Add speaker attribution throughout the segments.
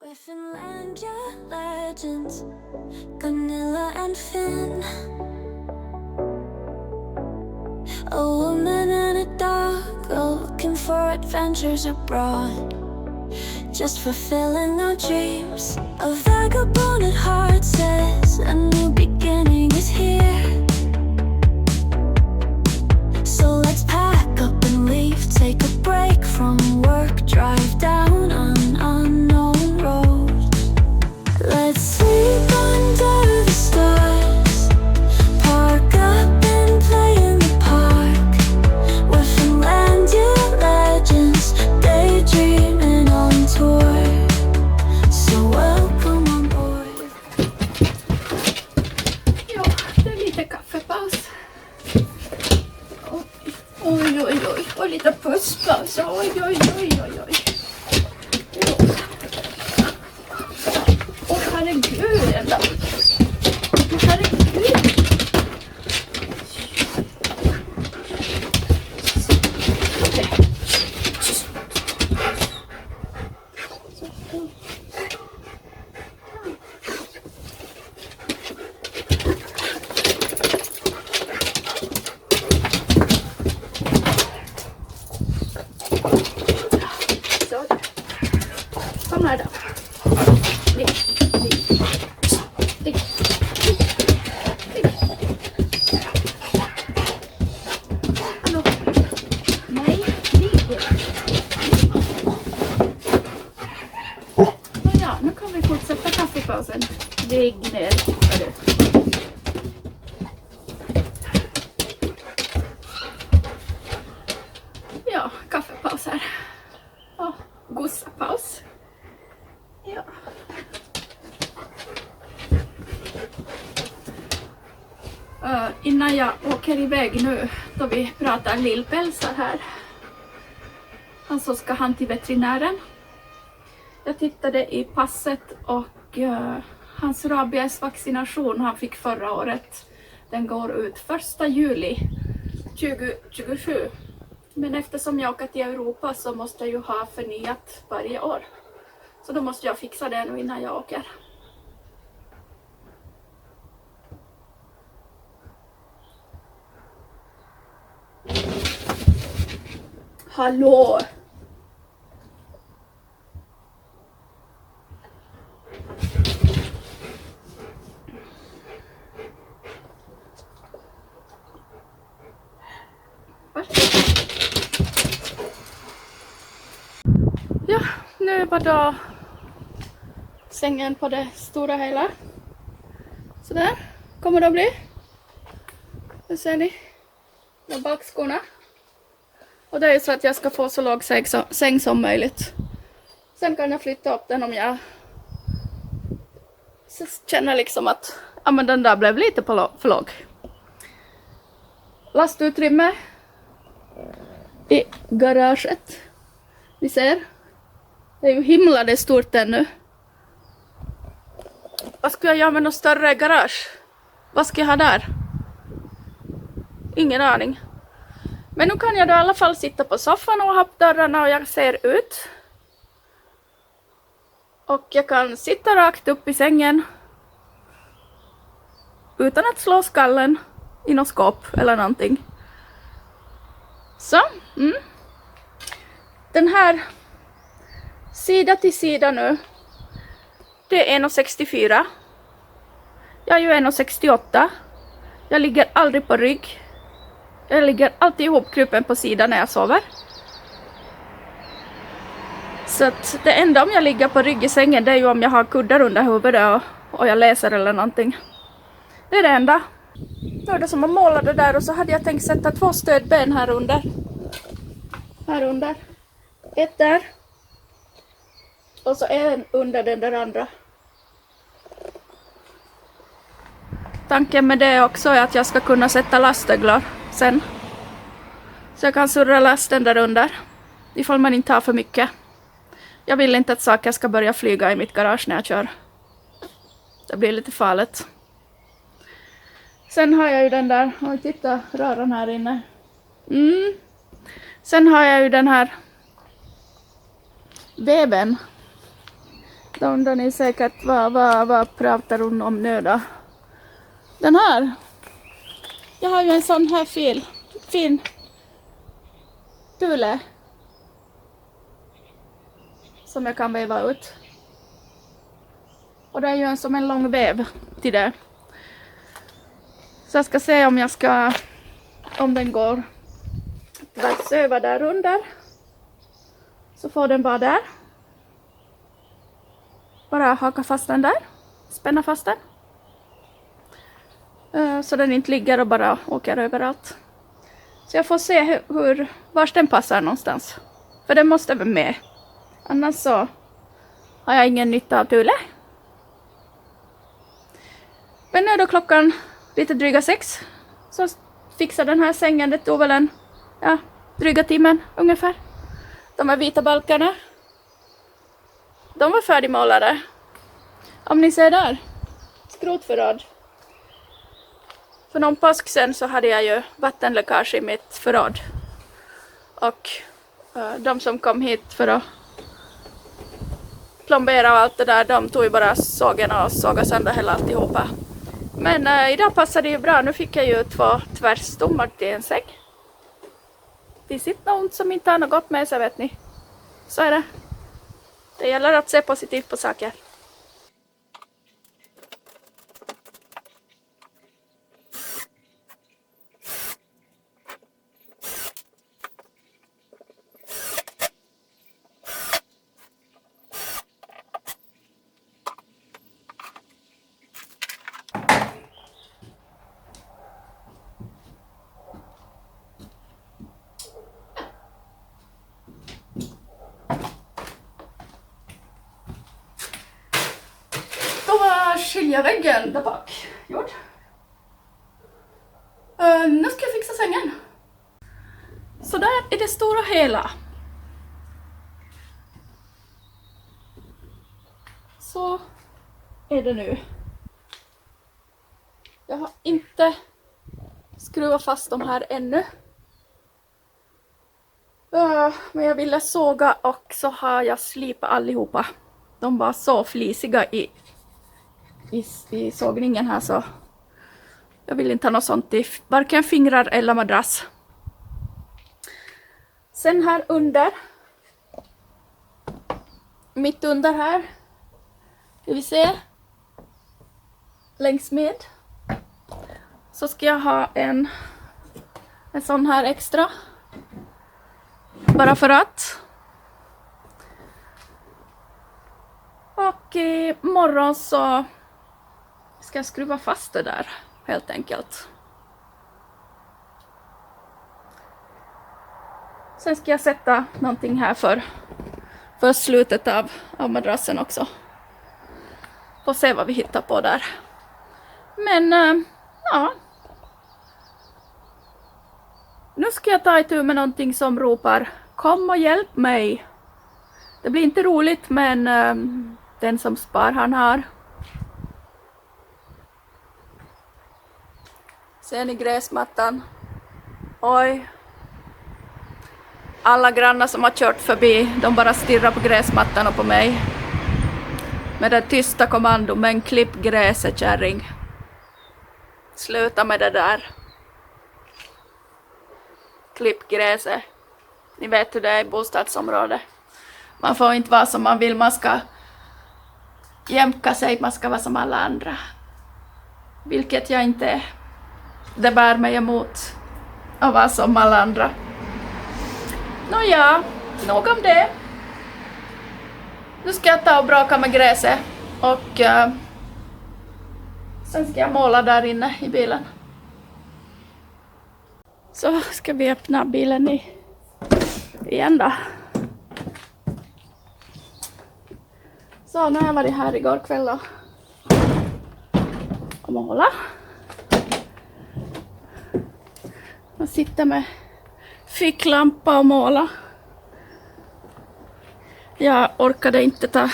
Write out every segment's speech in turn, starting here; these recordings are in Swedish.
Speaker 1: With Finlandia legends, Gunilla and Finn. A woman and a dog are looking for adventures abroad, just fulfilling our dreams. A vagabond at heart says a new beginning is here. So let's pack up and leave, take a break from work, drive down an unknown road. Let's sleep under the stars, park up and play in the park. We're Finlandia legends, daydreaming on tour. So welcome on board.
Speaker 2: Ja, det är lite kaffepaus. Oj, och lite pusspaus. Oj. Åh, herregud ändå. Herregud. Okej. Så. Kom här då. Ligg. Hallå. Nej, ligg. Ja, nu kan vi fortsätta kaffepausen. Ligg ner. Hörru. Ja, kaffepaus här. Och gossapaus. Ja. Innan jag åker iväg nu, då vi pratar lillpälsar här. Så ska han till veterinären. Jag tittade i passet och hans rabiesvaccination han fick förra året. Den går ut 1 juli 2027. Men eftersom jag åker till Europa så måste jag ju ha förnyat varje år. Så då måste jag fixa det nu innan jag åker. Hallå! Ja, nu var då sängen på det stora hela. Så där kommer det att bli. Nu ser ni med bakskorna. Och det är ju så att jag ska få så låg säng som möjligt. Sen kan jag flytta upp den om jag känner liksom att men den där blev lite för låg. Lastutrymme i garaget. Ni ser. Det är ju himla det stort ännu. Vad ska jag göra med något större garage? Vad ska jag ha där? Ingen aning. Men nu kan jag då i alla fall sitta på soffan och ha dörrarna och jag ser ut. Och jag kan sitta rakt upp i sängen. Utan att slå skallen i något skåp eller någonting. Så. Den här sida till sida nu. Det är 1,64. Jag är ju 1,68. Jag ligger aldrig på rygg. Jag ligger alltid ihopkrupen på sidan när jag sover. Så att det enda om jag ligger på rygg i sängen det är ju om jag har kuddar under huvudet och jag läser eller någonting. Det är det enda. Det var det som att måla det där och så hade jag tänkt sätta 2 stödben här under. Här under. Ett där. Och så en under den där andra. Tanken med det också är att jag ska kunna sätta lastöglar sen. Så jag kan surra lasten där under. Ifall man inte har för mycket. Jag vill inte att saker ska börja flyga i mitt garage när jag kör. Det blir lite farligt. Sen har jag ju den där. Oj, titta röran här inne. Sen har jag ju den här väven. Då undrar ni säkert vad pratar hon om nu då? Den här. Jag har ju en sån här fin tule. Som jag kan väva ut. Och det är ju som en lång väv till det. Så jag ska se om den går tvärs över där under. Så får den vara där. Bara haka fast den där. Spänna fast den. Så den inte ligger och bara åker överallt. Så jag får se var den passar någonstans. För den måste vara med. Annars så har jag ingen nytta av tule. Men nu är då klockan lite dryga 6. Så fixar den här sängen. Det tog väl dryga timmen ungefär. De här vita balkarna. De var färdigmålade. Om ni ser där. Skrotförråd. För någon påsk sen så hade jag ju vattenläckage i mitt förråd. Och de som kom hit för att plombera och allt det där, de tog ju bara sågen och sågade sönder hela alltihopa. Men idag passade det ju bra. Nu fick jag ju 2 tvärsstommar till en säng. Det sitter något som inte har något gott med sig, vet ni. Så är det. Det gäller att se positivt på saker. Skilja väggen där bak. Gjord. Nu ska jag fixa sängen. Så där är det stora hela. Så är det nu. Jag har inte skruvat fast de här ännu. Men jag ville såga och så har jag slipat allihopa. De var så flisiga i sågningen här, så jag vill inte ha något sånt i varken fingrar eller madrass. Sen här under, mitt under här, ska vi se, längs med, så ska jag ha en sån här extra, bara för att. Och i morgon så ska jag skruva fast det där, helt enkelt. Sen ska jag sätta någonting här för slutet av madrassen också. Får se vad vi hittar på där. Men ja. Nu ska jag ta itu med någonting som ropar: kom och hjälp mig. Det blir inte roligt, men den som spar han har. Ser ni gräsmattan? Oj. Alla grannar som har kört förbi, de bara stirrar på gräsmattan och på mig. Med det tysta kommando: men klipp gräset, kärring. Sluta med det där. Klipp gräset. Ni vet hur det är i bostadsområdet. Man får inte vara som man vill, man ska jämka sig, man ska vara som alla andra. Vilket jag inte är. Det bär mig emot att vara som alla andra. Nåja, nog om det. Nu ska jag ta och braka med gräset. Och sen ska jag måla där inne i bilen. Så ska vi öppna bilen igen då. Så nu har jag varit här igår kväll och måla. Jag sitter med ficklampa och måla. Jag orkade inte ta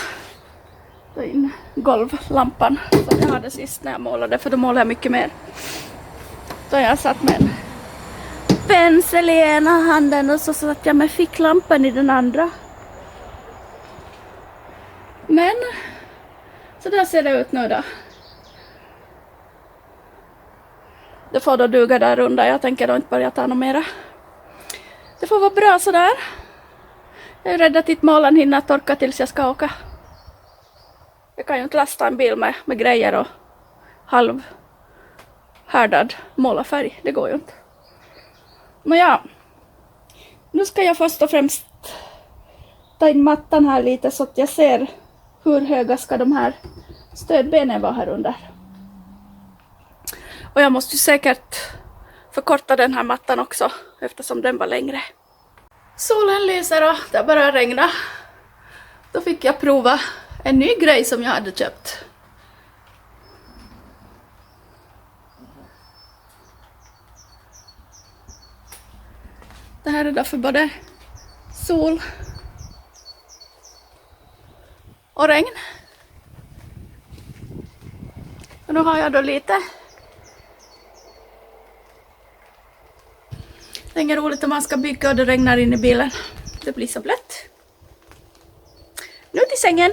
Speaker 2: in golvlampan som jag hade sist när jag målade, för då målade jag mycket mer. Så jag satt med en pensel i ena handen och så satt jag med ficklampan i den andra. Men Så där ser det ut nu då. Det får då duga där under. Jag tänker då inte börja ta något mera. Det får vara bra sådär. Jag är rädd att inte målen hinner torka tills jag ska åka. Jag kan ju inte lasta en bil med grejer och halvhärdad målarfärg. Det går ju inte. Men ja. Nu ska jag först och främst ta in mattan här lite så att jag ser hur höga ska de här stödbenen vara här under. Och jag måste ju säkert förkorta den här mattan också eftersom den var längre. Solen lyser och det börjar regna. Då fick jag prova en ny grej som jag hade köpt. Det här är då för både sol och regn. Och nu har jag då lite. Det är inget roligt om man ska bygga och det regnar in i bilen. Det blir så blött. Nu till sängen.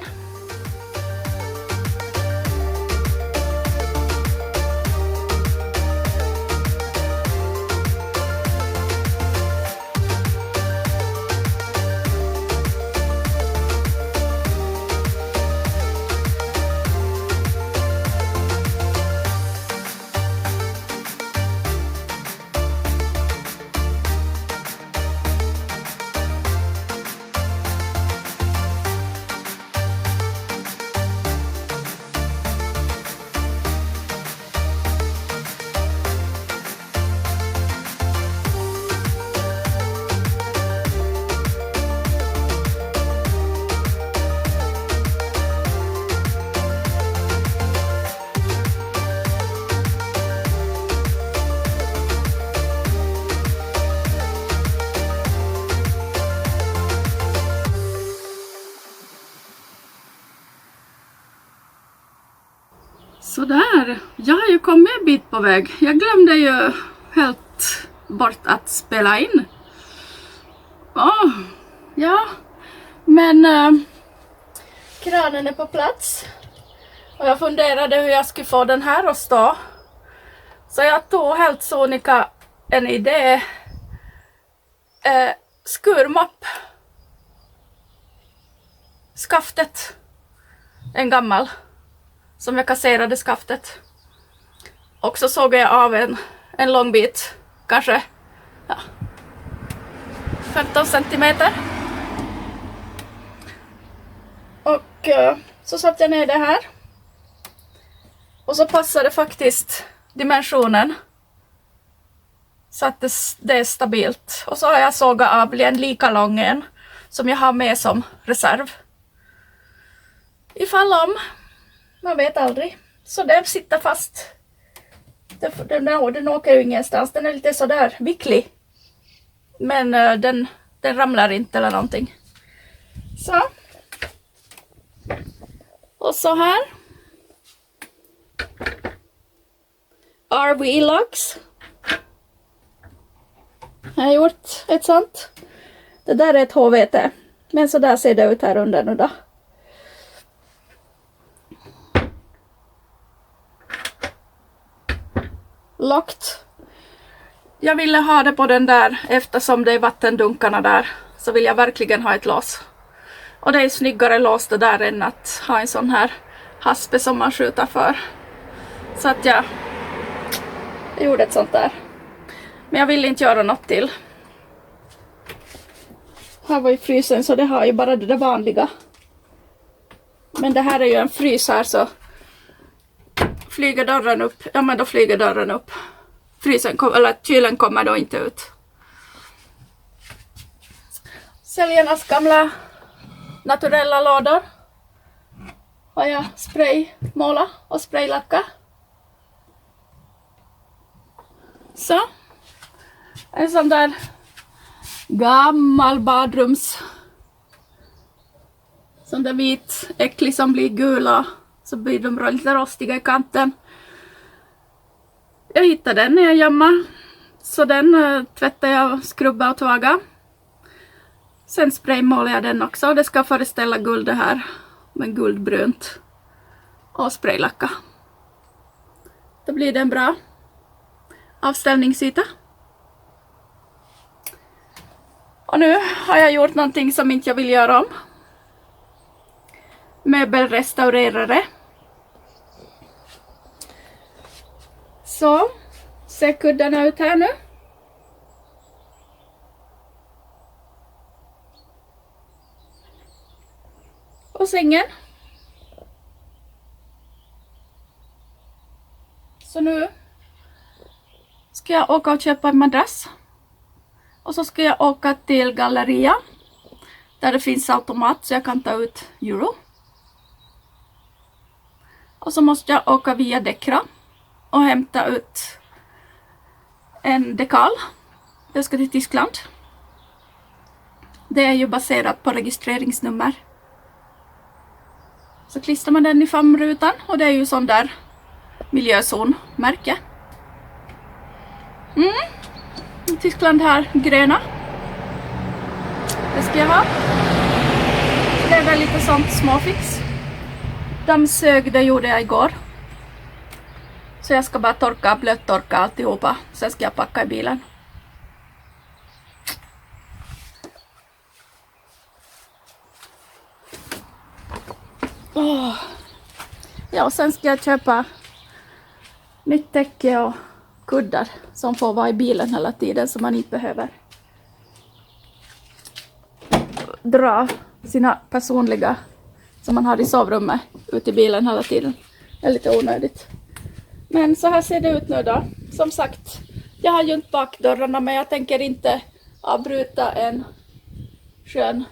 Speaker 2: Sådär, jag har ju kommit en bit på väg. Jag glömde ju helt bort att spela in. Ja, men kranen är på plats. Och jag funderade hur jag skulle få den här att stå. Så jag tog helt sonika en idé. Skurmopp. Skaftet. En gammal. Som jag kasserade skaftet. Och så såg jag av en lång bit. Kanske 15 centimeter. Och så satte jag ner det här. Och så passade faktiskt dimensionen. Så att det är stabilt. Och så har jag sågat av en lika lång en. Som jag har med som reserv. Ifall om. Man vet aldrig. Så den sitter fast. Den åker ju ingenstans. Den är lite sådär vicklig. Men den ramlar inte eller någonting. Så. Och så här. RV-locks. Jag har gjort ett sånt. Det där är ett HVT. Men så där ser det ut här under nu då. Locked. Jag ville ha det på den där eftersom det är vattendunkarna där. Så vill jag verkligen ha ett lås. Och det är snyggare lås det där än att ha en sån här haspe som man skjuter för. Så att jag gjorde ett sånt där. Men jag ville inte göra något till. Här var ju frysen så det har ju bara det där vanliga. Men det här är ju en frys här så flyger dörren upp. Ja men då flyger dörren upp. Kylen kommer då inte ut. Säljarnas gamla naturella lådor. Har jag spraymåla och spraylacka. Så. En sån där gammal badrums. Sån där vit äcklig som blir gula. Så blir de lite rostiga i kanten. Jag hittade den när jag gömde. Så den tvättade jag, skrubbade och tvagade. Sen spraymålade jag den också. Det ska föreställa guld det här. Men guldbrunt. och spraylacka. Då blir det en bra avställningsyta. Och nu har jag gjort någonting som inte jag vill göra om. Möbelrestaurerare. Så ser kuddarna ut här nu. Och sängen. Så nu ska jag åka och köpa en madrass. Och så ska jag åka till Galleria. Där det finns automat så jag kan ta ut euro. Och så måste jag åka via Dekra. Och hämta ut en dekal. Jag ska till Tyskland. Det är ju baserat på registreringsnummer. Så klistrar man den i framrutan och det är ju sån där miljözonmärke. Tyskland har gröna. Det ska jag ha. Så det är väl lite sånt småfix. Dammsög, det gjorde jag igår. Så jag ska bara blöttorka alltihopa. Sen ska jag packa i bilen. Ja, och sen ska jag köpa nytt täcke och kuddar som får vara i bilen hela tiden så man inte behöver dra sina personliga som man har i sovrummet ut i bilen hela tiden. Det är lite onödigt. Men så här ser det ut nu då. Som sagt, jag har ju inte bakdörrarna men jag tänker inte avbryta en skön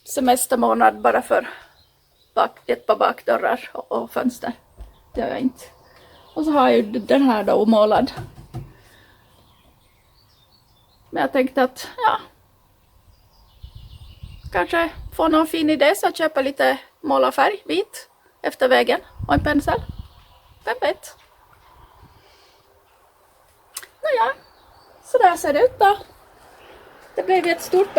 Speaker 2: semestermånad bara för ett par bakdörrar och fönster. Det gör jag inte. Och så har jag ju den här då omålad. Men jag tänkte att kanske få någon fin idé så att köpa lite målarfärg, vit, efter vägen och en pensel. Vem vet? Nåja, så där ser det ut då. Det blev ett stort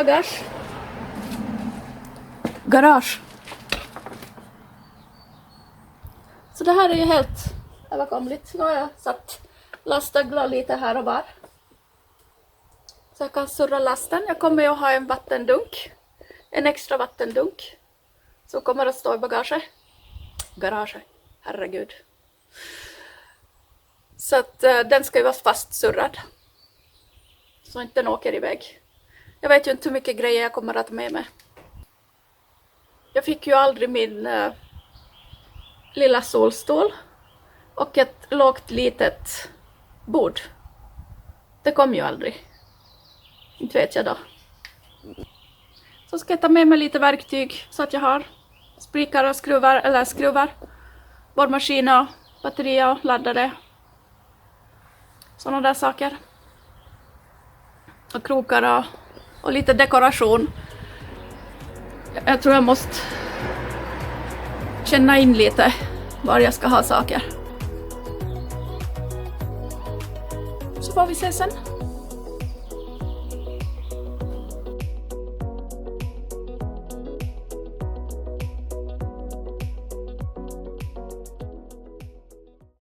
Speaker 2: garage. Så det här är ju helt överkomligt. Nu har jag satt lastaglar lite här och var. Så jag kan surra lasten. Jag kommer ju att ha en vattendunk. En extra vattendunk. Så kommer att stå i Garage. Herregud. Så att den ska ju vara fastsurrad. Så inte den åker iväg. Jag vet ju inte hur mycket grejer jag kommer att ha med mig. Jag fick ju aldrig min lilla solstol. Och ett lågt litet bord. Det kom ju aldrig. Inte vet jag då. Så ska jag ta med mig lite verktyg så att jag har spikar och skruvar. Borrmaskin och batterier och laddare. Sådana där saker. Och krokar och lite dekoration. Jag tror jag måste känna in lite var jag ska ha saker. Så får vi se sen.